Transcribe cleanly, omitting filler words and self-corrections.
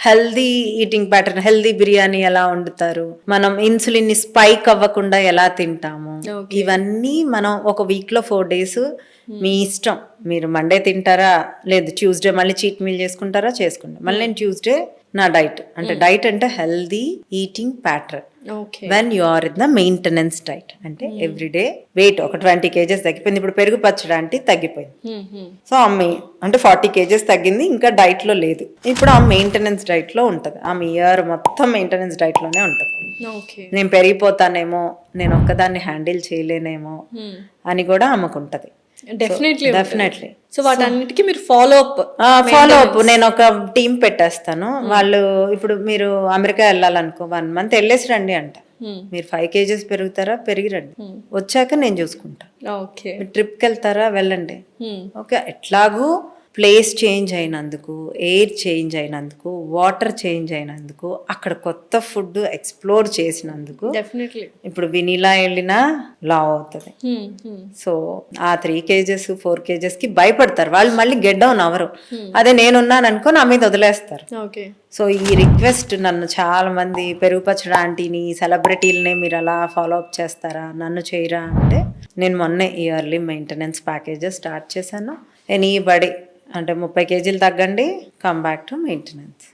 Healthy eating pattern, healthy biryani ఎలా వండుతారు, మనం ఇన్సులిన్ ని స్పైక్ అవ్వకుండా ఎలా తింటాము, ఇవన్నీ మనం ఒక వీక్ లో 4 days మీ ఇష్టం. మీరు మండే తింటారా, లేదు ట్యూస్డే మళ్ళీ చీట్ మీల్ చేసుకుంటారా, చేసుకుంటాం. మళ్ళీ నేను ట్యూస్డే నా డైట్ అంటే డైట్ అంటే healthy eating pattern. When you are in the maintenance diet అంటే ఎవ్రీడే వెయిట్ ఒక 20 kgs తగ్గిపోయింది. ఇప్పుడు పెరుగు పచ్చడి అంటే తగ్గిపోయింది. సో అంటే 40 kgs తగ్గింది, ఇంకా డైట్ లో లేదు. ఇప్పుడు ఆ మెయింటెనెన్స్ డైట్ లో ఉంటది. ఆమె ఇయర్ మొత్తం మెయింటెనెన్స్ డైట్ లోనే ఉంటది. నేను పెరిగిపోతానేమో, నేను ఒక్కదాన్ని హ్యాండిల్ చేయలేనేమో అని కూడా ఆమెకుంటది. డెఫినెట్లీ. సో వాటన్నిటికీ మీరు ఫాలో అప్ నేను ఒక టీం పెట్టేస్తాను. వాళ్ళు ఇప్పుడు మీరు అమెరికా వెళ్ళాలనుకో 1 month వెళ్ళేసి రండి అంట. మీరు 5 kgs పెరుగుతారా, పెరిగి రండి, వచ్చాక నేను చూసుకుంటా. ట్రిప్కి వెళ్తారా, వెళ్ళండి. ఓకే, ఎట్లాగూ ప్లేస్ చేంజ్ అయినందుకు, ఎయిర్ చేంజ్ అయినందుకు, వాటర్ చేంజ్ అయినందుకు, అక్కడ కొత్త ఫుడ్ ఎక్స్ప్లోర్ చేసినందుకు ఇప్పుడు వినీలా వెళ్ళినా లావ్ అవుతుంది. సో ఆ 3 kgs 4 kgs కి భయపడతారు వాళ్ళు, మళ్ళీ గెట్ డౌన్ అవరు. అదే నేనున్నాను అనుకో నా మీద వదిలేస్తారు. సో ఈ రిక్వెస్ట్ నన్ను చాలా మంది పెరుగు పచ్చడి ఆంటీని, సెలబ్రిటీలనే మీరు అలా ఫాలో అప్ చేస్తారా, నన్ను చేయరా అంటే, నేను మొన్నే ఇయర్లీ మెయింటెనెన్స్ ప్యాకేజెస్ స్టార్ట్ చేశాను. ఎనీబడి అంటే 30 kgs తగ్గండి, కమ్ బ్యాక్ టు మెయింటెనెన్స్.